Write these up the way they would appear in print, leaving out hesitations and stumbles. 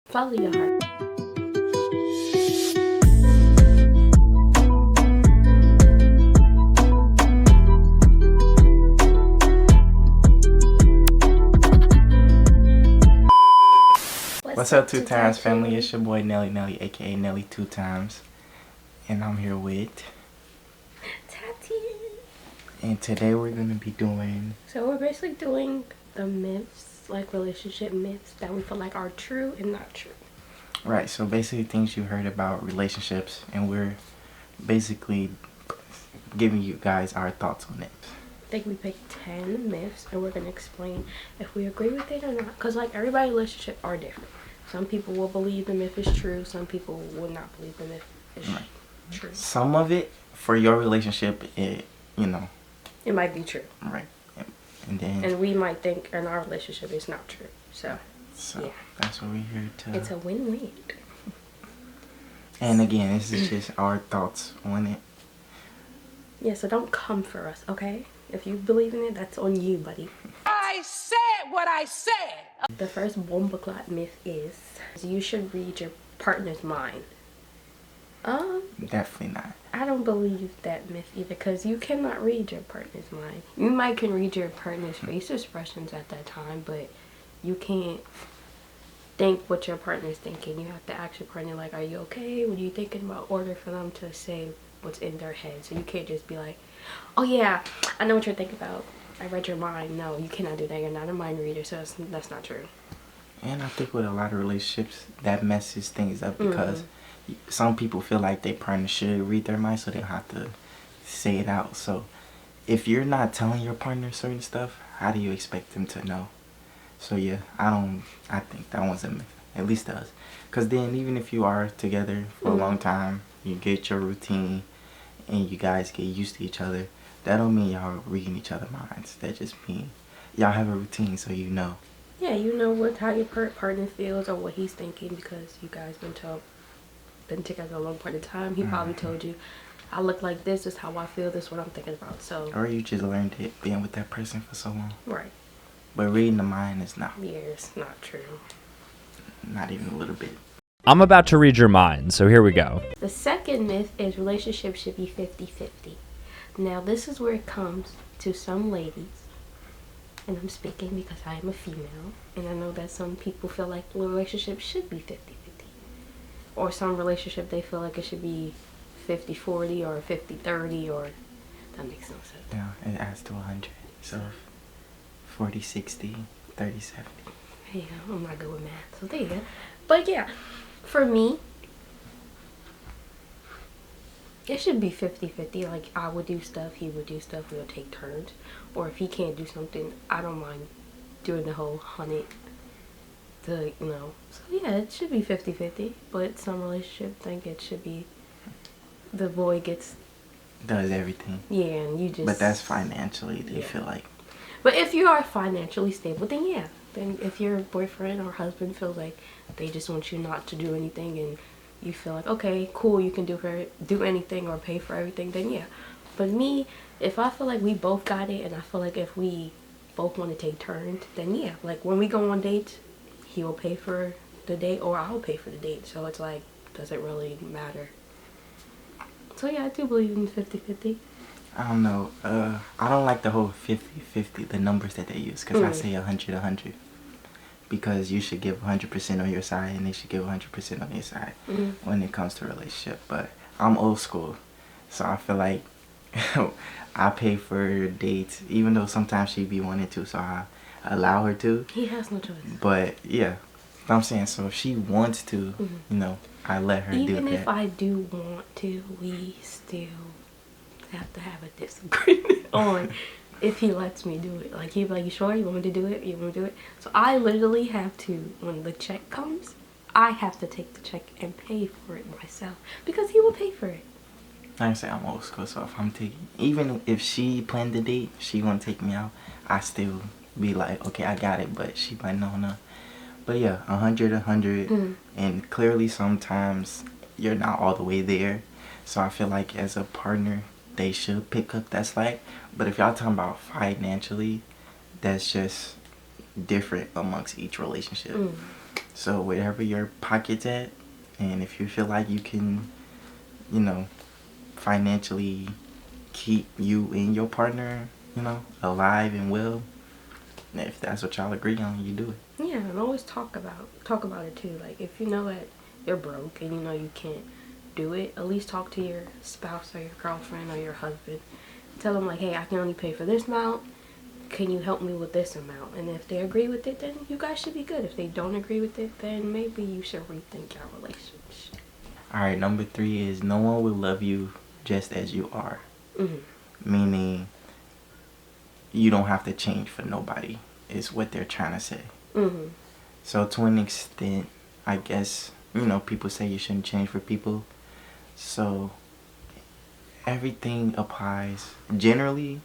Follow your heart. What's up, two times family? It's your boy Nelly, aka Nelly 2 times, and I'm here with Tati. And today we're gonna be doing. So we're basically doing the myths, like relationship myths that we feel like are true and not true. Right. So basically, things you heard about relationships, and we're basically giving you guys our thoughts on it. I think we picked 10 myths, and we're gonna explain if we agree with it or not. Cause like everybody's relationship are different. Some people will believe the myth is true. Some people will not believe the myth is true. Some of it for your relationship, it might be true. Right. And then. And we might think in our relationship it's not true. So yeah. That's what we're here to. It's a win-win. And again, this is just our thoughts on it. Yeah. So don't come for us, okay? If you believe in it, that's on you, buddy. I said what I said. The first bombaclat myth is you should read your partner's mind. Definitely not. I don't believe that myth either, because you cannot read your partner's mind. You might can read your partner's face expressions at that time, but you can't think what your partner's thinking. You have to ask your partner, like, are you okay? What are you thinking about? Order for them to say what's in their head. So you can't just be like, oh yeah, I know what you're thinking about. I read your mind. No, you cannot do that. You're not a mind reader, so that's not true. And I think with a lot of relationships, that messes things up because some people feel like their partner should read their mind, so they don't have to say it out. So if you're not telling your partner certain stuff, how do you expect them to know? So yeah, I think that one's a myth, at least to us. Because then even if you are together for a long time, you get your routine, and you guys get used to each other, that don't mean y'all reading each other's minds. That just mean y'all have a routine, so you know. Yeah, you know how your partner feels or what he's thinking, because you guys been together a long point of time. He probably told you, I look like this is how I feel, this is what I'm thinking about. So or you just learned it being with that person for so long. Right. But reading the mind is not. Yeah, it's not true. Not even a little bit. I'm about to read your mind, so here we go. The second myth is relationships should be 50-50. Now this is where it comes to some ladies, and I'm speaking because I am a female, and I know that some people feel like the relationship should be 50-50. Or some relationship they feel like it should be 50-40 or 50-30, or that makes no sense. Yeah, it adds to 100. So 40-60, 30-70. Yeah, I'm not good with math, so there you go. But yeah, for me, it should be 50-50. Like, I would do stuff, he would do stuff, we'll take turns. Or if he can't do something, I don't mind doing the whole 100. So yeah, it should be 50-50. But some relationships think it should be the boy does everything. Yeah, and you just. But that's financially, they feel like. But if you are financially stable, then yeah. Then if your boyfriend or husband feels like they just want you not to do anything, and you feel like, okay, cool, you can do anything or pay for everything, then yeah. But me, if I feel like we both got it, and I feel like if we both want to take turns, then yeah. Like when we go on dates, he will pay for the date or I'll pay for the date. So it's like, does it really matter? So yeah, I do believe in 50-50. I don't know. I don't like the whole 50-50, the numbers that they use, because I say 100-100. Because you should give 100% on your side, and they should give 100% on their side when it comes to a relationship. But I'm old school, so I feel like I pay for dates, even though sometimes she be wanting to, so I allow her to. He has no choice. But yeah, I'm saying, so if she wants to, I let her do that. Even if I do want to, we still have to have a disagreement on if he lets me do it. Like, he'd be like, you sure you want me to do it? You want me to do it? So I literally have to, when the check comes, I have to take the check and pay for it myself, because he will pay for it. Like I say, I'm old school, so if I'm taking, even if she planned the date, she gonna take me out, I still be like, okay, I got it, but she like, no. But yeah, 100-100, and clearly sometimes you're not all the way there, so I feel like as a partner, they should pick up that slack. But if y'all talking about financially, that's just different amongst each relationship. So wherever your pocket's at, and if you feel like you can, you know, financially keep you and your partner, alive and well, if that's what y'all agree on, you do it. Yeah, and always talk about it too. Like, if you know that you're broke and you know you can't do it, at least talk to your spouse or your girlfriend or your husband. Tell them, like, hey, I can only pay for this amount. Can you help me with this amount? And if they agree with it, then you guys should be good. If they don't agree with it, then maybe you should rethink your relationship. Alright, number 3 is no one will love you just as you are. Meaning, you don't have to change for nobody, is what they're trying to say. So to an extent, I guess, people say you shouldn't change for people. So everything applies. Generally,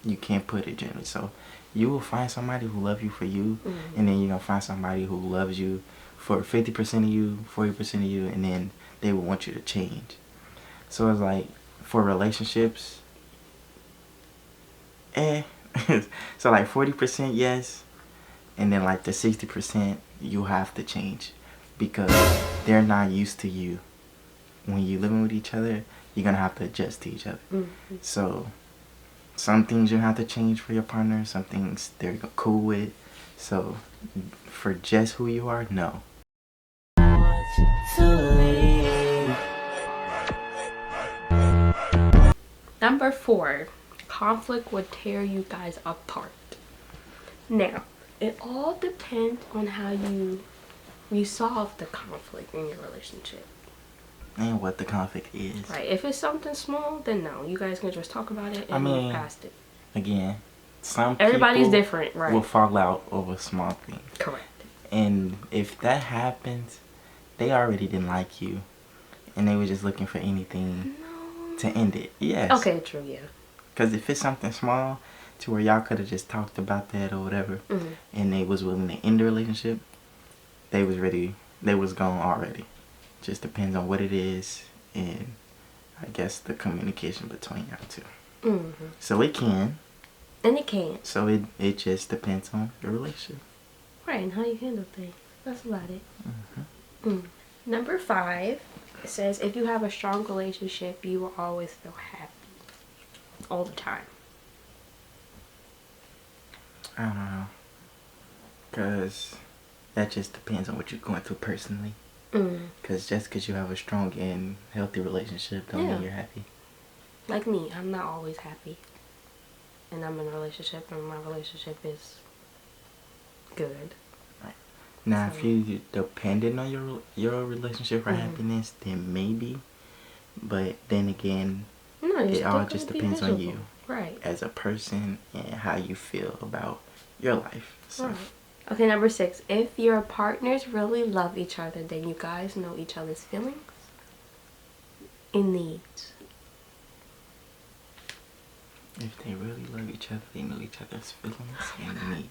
you can't put it generally. So you will find somebody who loves you for you, and then you're going to find somebody who loves you for 50% of you, 40% of you, and then they will want you to change. So it's like, for relationships, so like 40% yes, and then like the 60% you have to change, because they're not used to you. When you're living with each other, you're gonna have to adjust to each other. So some things you have to change for your partner, some things they're cool with. So for just who you are, no. Number 4, conflict would tear you guys apart. Now, it all depends on how you resolve the conflict in your relationship. And what the conflict is. Right. If it's something small, then no. You guys can just talk about it and move past it. Again, some everybody's people different, right? will fall out over small things. Correct. And if that happens, they already didn't like you, and they were just looking for anything to end it. Yes. Okay, true, yeah. Because if it's something small to where y'all could have just talked about that or whatever, and they was willing to end the relationship, they was ready. They was gone already. Just depends on what it is, and I guess the communication between y'all two. So it can. And it can. So it just depends on your relationship. Right, and how you handle things. That's about it. Number 5, it says, if you have a strong relationship, you will always feel happy. All the time. I don't know. Because that just depends on what you're going through personally. Because just because you have a strong and healthy relationship don't mean you're happy. Like me, I'm not always happy. And I'm in a relationship, and my relationship is good. Right. Now, if you dependent on your relationship for happiness, then maybe. But then again, it all just depends on you. Right. As a person and how you feel about your life. So. Right. Okay, number 6. If your partners really love each other, then you guys know each other's feelings and needs. If they really love each other, they know each other's feelings and needs.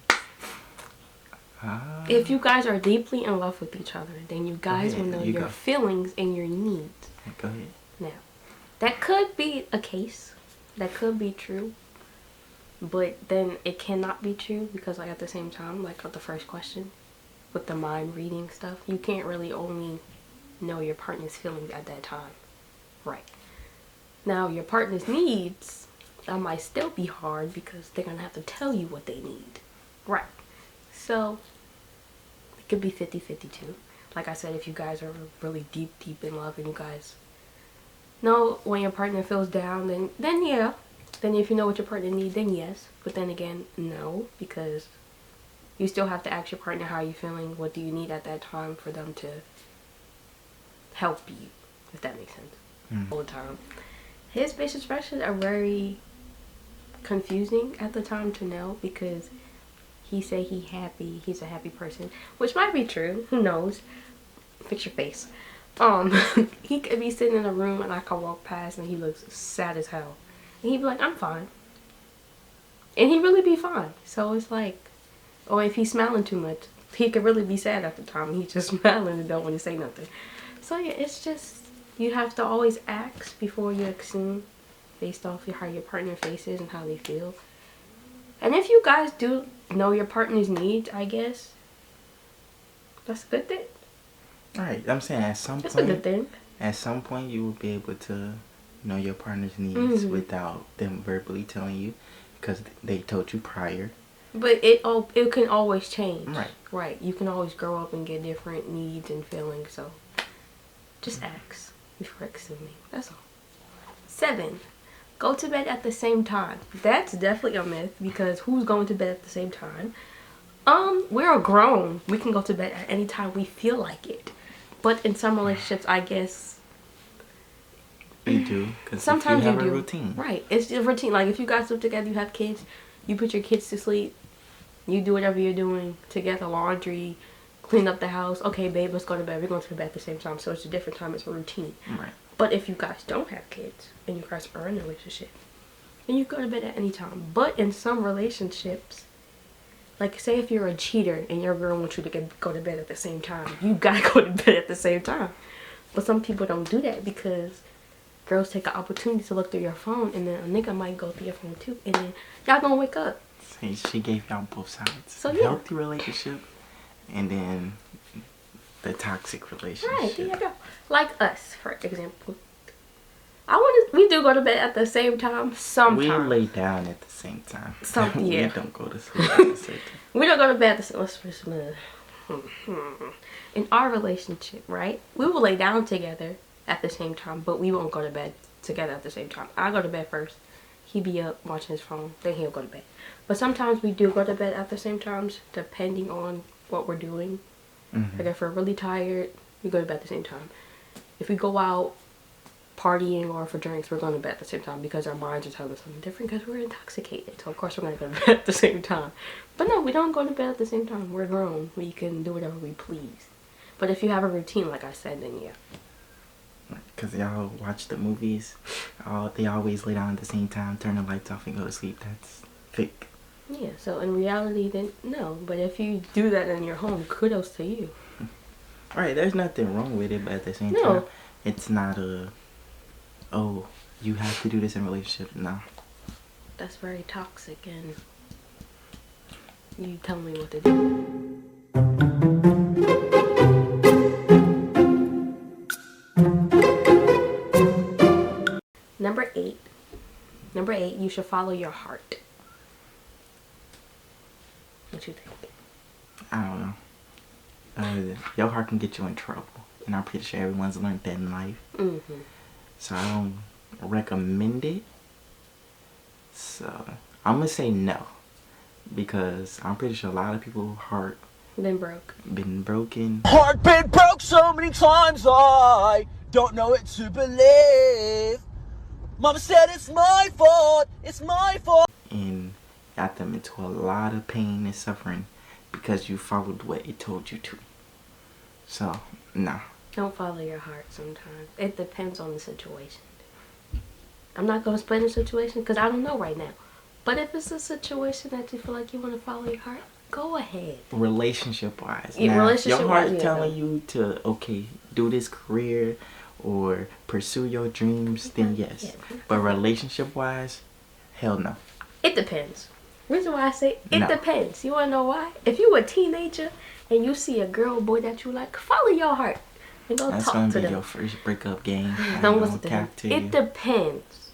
If you guys are deeply in love with each other, then you guys will know your feelings and your needs. Go ahead. Now, that could be a case. That could be true. But then it cannot be true because, like, at the same time, like with the first question, with the mind reading stuff, you can't really only know your partner's feelings at that time. Right. Now, your partner's needs, that might still be hard because they're going to have to tell you what they need. Right. So, it could be 50-50 too. Like I said, if you guys are really deep in love and you guys know when your partner feels down, then yeah. Then if you know what your partner needs, then yes. But then again, no, because you still have to ask your partner, how are you feeling? What do you need at that time for them to help you, if that makes sense. All the time. His facial expressions are very confusing at the time to know because he say he's a happy person, which might be true. Who knows? Fix your face. He could be sitting in a room and I could walk past and he looks sad as hell. And he'd be like, I'm fine. And he'd really be fine. So it's like, or if he's smiling too much, he could really be sad at the time. He's just smiling and don't want to say nothing. So yeah, it's just, you have to always ask before you assume based off how your partner faces and how they feel. And if you guys do know your partner's needs, I guess, That's a good thing. Alright, I'm saying That's a good thing. at some point you will be able to know your partner's needs without them verbally telling you, because they told you prior. But it can always change. Right. Right. You can always grow up and get different needs and feelings. So just ask before assuming. That's all. 7. Go to bed at the same time. That's definitely a myth, because who's going to bed at the same time? We're grown. We can go to bed at any time we feel like it. But in some relationships, I guess You do. Because sometimes you have do. a routine. Right. It's a routine. Like if you guys live together, you have kids, you put your kids to sleep, you do whatever you're doing together, laundry, clean up the house. Okay, babe, let's go to bed. We're going to bed at the same time. So it's a different time. It's a routine. Right. But if you guys don't have kids and you guys are in a relationship, then you go to bed at any time. But in some relationships, like say if you're a cheater and your girl wants you to go to bed at the same time, you gotta go to bed at the same time. But some people don't do that, because girls take an opportunity to look through your phone, and then a nigga might go through your phone too, and then y'all gonna wake up. See, she gave y'all both sides. So yeah. Healthy relationship, and then the toxic relationship. Right, there you go. Like us, for example. We do go to bed at the same time sometimes. We lay down at the same time. Yeah. We don't go to sleep at the same time. We don't go to bed at the same time. In our relationship, right? We will lay down together at the same time, but we won't go to bed together at the same time. I go to bed first. He be up watching his phone, then he'll go to bed. But sometimes we do go to bed at the same times, depending on what we're doing. Like if we're really tired, we go to bed at the same time. If we go out partying or for drinks, we're going to bed at the same time, because our minds are telling us something different, because we're intoxicated. So of course we're going to go to bed at the same time. But no, we don't go to bed at the same time. We're grown. We can do whatever we please. But if you have a routine, like I said, then yeah. Because y'all watch the movies, they always lay down at the same time, turn the lights off and go to sleep. That's fake. Yeah, so in reality, then no. But if you do that in your home, kudos to you. Alright, there's nothing wrong with it, but at the same time, it's not oh, you have to do this in a relationship. No. That's very toxic, and you tell me what to do. Number 8. Number 8, you should follow your heart. What you think? I don't know. Your heart can get you in trouble. And I'm pretty sure everyone's learned that in life. So I don't recommend it. So I'm going to say no. Because I'm pretty sure a lot of people's heart Been broken. Heart been broke so many times I don't know what to believe. Mama said it's my fault, it's my fault. And got them into a lot of pain and suffering because you followed what it told you to. So, nah. Don't follow your heart sometimes. It depends on the situation. I'm not going to explain the situation because I don't know right now. But if it's a situation that you feel like you want to follow your heart, go ahead. Relationship-wise. Yeah, now, relationship-wise, your heart yeah, telling you to, okay, do this career or pursue your dreams, then yes. Yeah. But relationship-wise, hell no. It depends. Reason why I say it No. depends. You want to know why? If you a teenager and you see a girl or boy that you like, follow your heart and go That's talk gonna to be them. your first breakup game. Don't listen to him. It depends.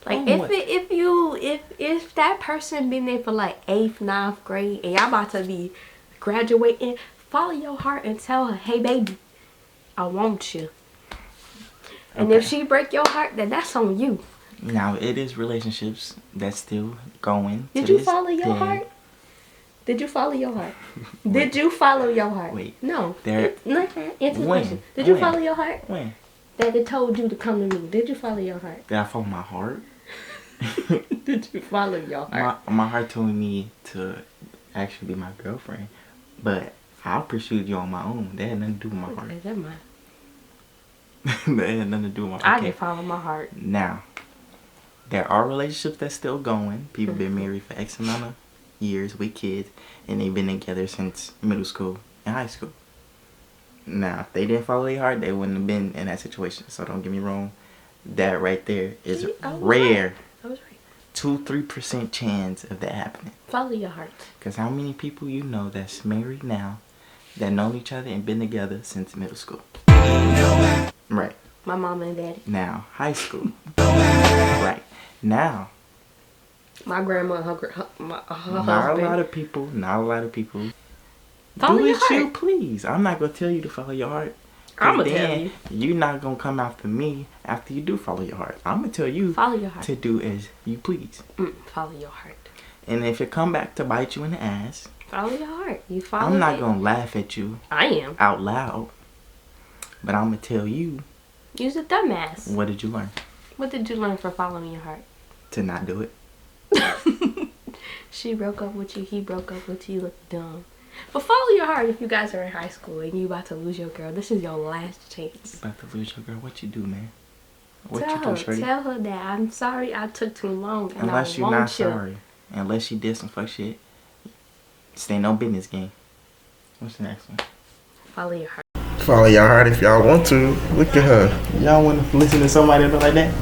Like On what? if that person been there for like 8th, 9th grade and y'all about to be graduating, follow your heart and tell her, hey baby, I want you. And if she break your heart, then that's on you. Now, it is relationships that's still going. Did to you this follow your day. heart? Did you follow your heart? Did you follow your heart? Wait. No. There- Answer the When? question. Did you When? follow your heart? When? That it told you to come to me. Did you follow your heart? Did I follow my heart? Did you follow your heart? My heart told me to actually be my girlfriend. But I pursued you on my own. That had nothing to do with my heart. Okay, never mind. That had nothing to do with my I heart. didn't follow my heart. Now, there are relationships that's still going. People been married for X amount of years with kids. And they've been together since middle school and high school. Now, if they didn't follow their heart, they wouldn't have been in that situation. So don't get me wrong. That right there is See, I was rare. right. I was right. 2-3% chance of that happening. Follow your heart. Because how many people you know that's married now that known each other and been together since middle school. Right. My mama and daddy. Now, high school. Right. Now, My grandma and her not husband. a lot of people. Follow Do your as you heart. please. I'm not gonna tell you to follow your heart. I'ma tell then you. You're not gonna come after me after you do follow your heart. I'm gonna tell you Follow your heart. to do as you please. Follow your heart. And if it come back to bite you in the ass, Follow your heart. You follow I'm not it. gonna laugh at you I am. out loud, but I'm gonna tell you, Use a dumbass. what did you learn? What did you learn from following your heart? To not do it. She broke up with you. He broke up with you. You look dumb. But follow your heart if you guys are in high school and you about to lose your girl. This is your last chance. About to lose your girl. What you do, man? What Tell you do, her. shorty? Tell her that I'm sorry I took too long and Unless I you're won't not you. sorry. Unless you did some fuck shit. Stay no business game. What's the next one? Follow your heart. Follow your heart if y'all want to. Look at her. Y'all want to listen to somebody like that?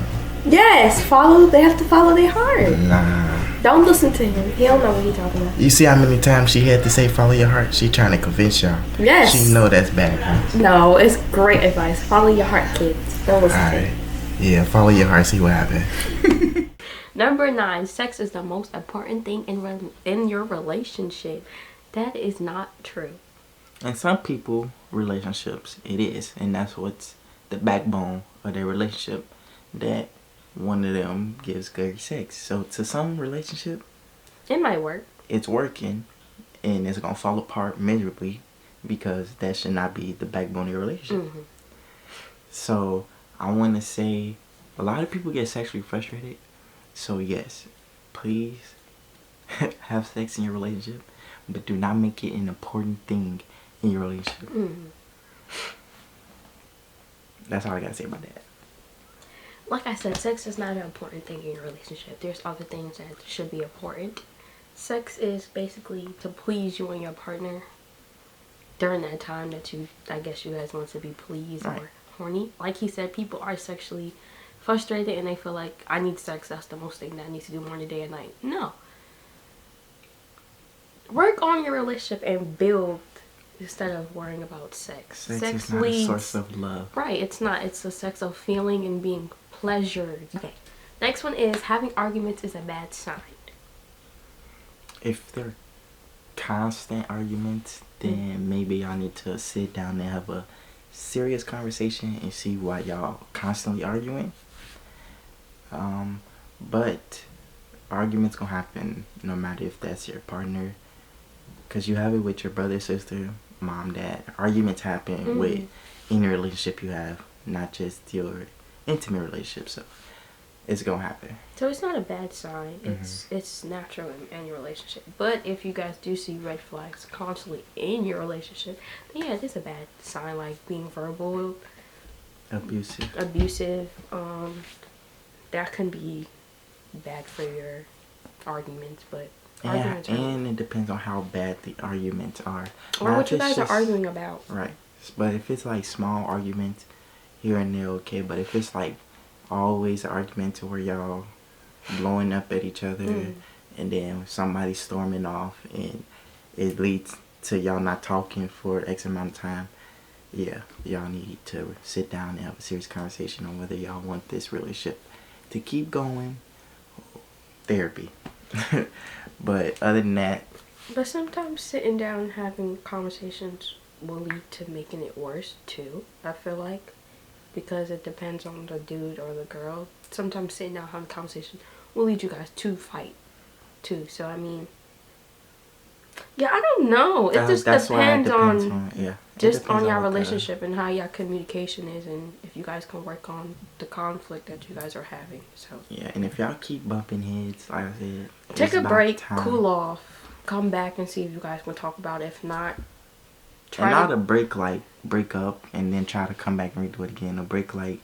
Yes, follow. They have to follow their heart. Nah. Don't listen to him. He don't know what he's talking about. You see how many times she had to say follow your heart? She trying to convince y'all. Yes. She know that's bad advice. No, it's great advice. Follow your heart, kids. Don't listen to Alright. him. Yeah, follow your heart. See what happens. Number 9, sex is the most important thing in your relationship. That is not true. In some people, relationships, it is. And that's what's the backbone of their relationship. That one of them gives good sex. So to some relationship, It might work. it's working. And it's going to fall apart miserably. Because that should not be the backbone of your relationship. Mm-hmm. So I want to say a lot of people get sexually frustrated. So yes, please have sex in your relationship, but do not make it an important thing in your relationship. Mm-hmm. That's all I gotta say about that. Like I said, sex is not an important thing in your relationship. There's other things that should be important. Sex is basically to please you and your partner during that time that I guess you guys want to be pleased Right. or horny. Like he said, people are sexually frustrated and they feel like I need sex. That's the most thing that I need to do morning, day, and night. No. Work on your relationship and build instead of worrying about sex. Sex is not a source of love. Right, it's not. It's a sex of feeling and being pleasured. Okay. Next one is having arguments is a bad sign. If they're constant arguments, then maybe y'all need to sit down and have a serious conversation and see why y'all constantly arguing. But arguments gonna happen no matter if that's your partner, because you have it with your brother, sister, mom, dad. Arguments happen with any relationship you have, not just your intimate relationship. So it's gonna happen. So it's not a bad sign. It's natural in your relationship. But if you guys do see red flags constantly in your relationship, then yeah, it is a bad sign. Like being verbal, abusive. That can be bad for your arguments. But Yeah, arguments are, and it depends on how bad the arguments are. or Now, what if you it's guys are just- arguing about. Right. But if it's like small arguments here and there, okay. But if it's like always an argument to where y'all blowing up at each other and then somebody storming off and it leads to y'all not talking for X amount of time, yeah, y'all need to sit down and have a serious conversation on whether y'all want this relationship to keep going. Therapy. But other than that, But sometimes sitting down and having conversations will lead to making it worse too, I feel like. Because it depends on the dude or the girl. Sometimes sitting down having a conversation will lead you guys to fight too. So I mean, yeah, I don't know. It just that's why it depends on yeah, it just depends on your what the- relationship and how your communication is, and if you guys can work on the conflict that you guys are having. So Yeah, and if y'all keep bumping heads, like I said, take it's a about break, time. cool off, come back and see if you guys can talk about it. If not, And not a break like break up and then try to come back and redo it again. A break like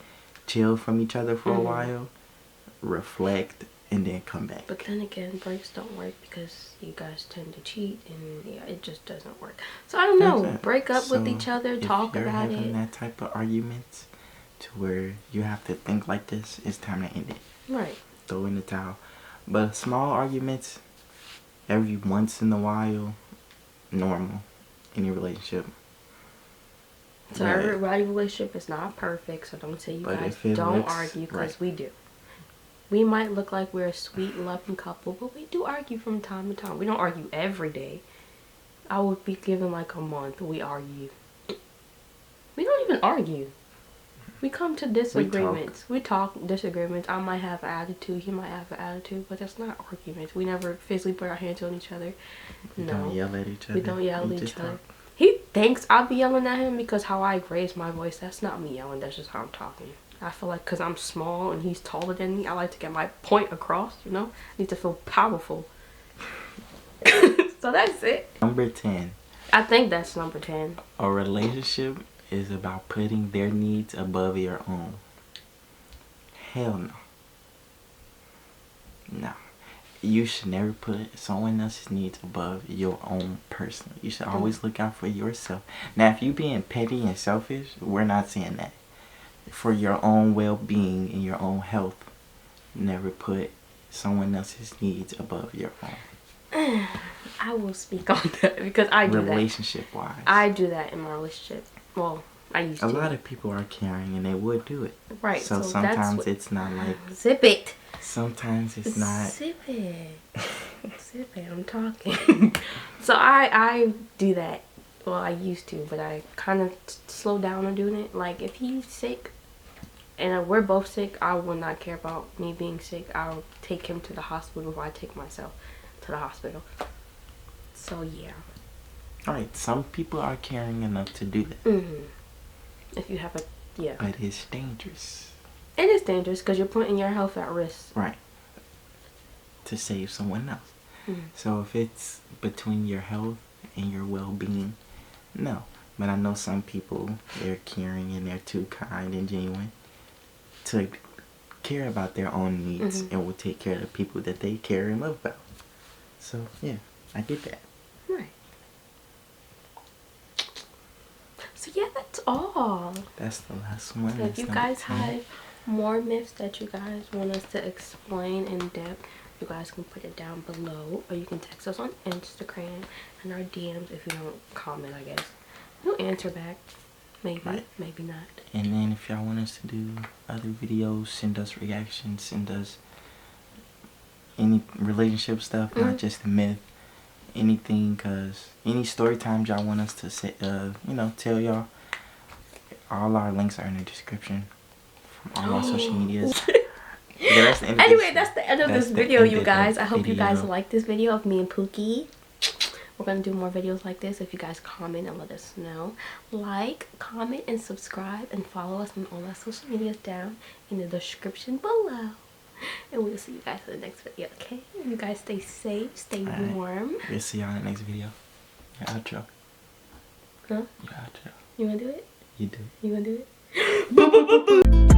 chill from each other for a while, reflect, and then come back. But then again, breaks don't work because you guys tend to cheat, and yeah, it just doesn't work. So I don't know. Exactly. Break up with So, each other, if talk you're about having it. that type of arguments to where you have to think like this, it's time to end it. Right. Throw in the towel. But small arguments, every once in a while, normal. Any relationship. So Right. everybody relationship is not perfect, so don't say you But guys if it don't looks argue, because right. we do. We might look like we're a sweet, loving couple, but we do argue from time to time. We don't argue every day. I would be given like a month we argue. We don't even argue. We come to disagreements. We talk disagreements. I might have an attitude, he might have an attitude, but that's not arguments. We never physically put our hands on each other. We No. don't yell at each other. We don't yell We at just each other. talk. He thinks I'll be yelling at him because how I raise my voice. That's not me yelling. That's just how I'm talking. I feel like because I'm small and he's taller than me, I like to get my point across, you know? I need to feel powerful. So that's it. Number 10. I think that's number 10. A relationship is about putting their needs above your own. Hell no. No. You should never put someone else's needs above your own personally. You should always look out for yourself. Now, if you being petty and selfish, we're not saying that. For your own well-being and your own health, never put someone else's needs above your own. I will speak on that because I do that. Relationship-wise. I do that in my relationship. Well, I used to. A lot of people are caring and they would do it. Right. So that's sometimes what, it's not like... Zip it. Sometimes it's not... Zip it. Zip it. I'm talking. So I do that. Well, I used to, but I kind of slowed down on doing it. Like, if he's sick and we're both sick, I will not care about me being sick. I'll take him to the hospital before I take myself to the hospital. So, yeah. Alright, some people are caring enough to do that. Mm-hmm. If you have a... Yeah. But it's dangerous. It is dangerous because you're putting your health at risk. Right. To save someone else. Mm. So if it's between your health and your well-being, no. But I know some people, they're caring and they're too kind and genuine to care about their own needs and will take care of the people that they care and love about. So, yeah, I get that. Right. So, yeah, that's all. That's the last one. If That's you number guys 10. have more myths that you guys want us to explain in depth, you guys can put it down below, or you can text us on Instagram and our DMs if you don't comment, I guess. We'll answer back. Maybe, Right. maybe not. And then if y'all want us to do other videos, send us reactions, send us any relationship stuff, not just a myth, anything, cause any story times y'all want us to say, you know, tell y'all. All our links are in the description from all our social medias. Yeah, that's the end of Anyway, this, that's the end of that's this the video, end you of guys. the I hope you guys video. like this video of me and Pookie. We're going to do more videos like this if you guys comment and let us know. Like, comment, and subscribe, and follow us on all our social medias down in the description below. And we'll see you guys in the next video, okay? You guys stay safe, stay Alright. warm. We'll see y'all in the next video. Your outro. Huh? Your outro. You want to do it? You do. You want to do it?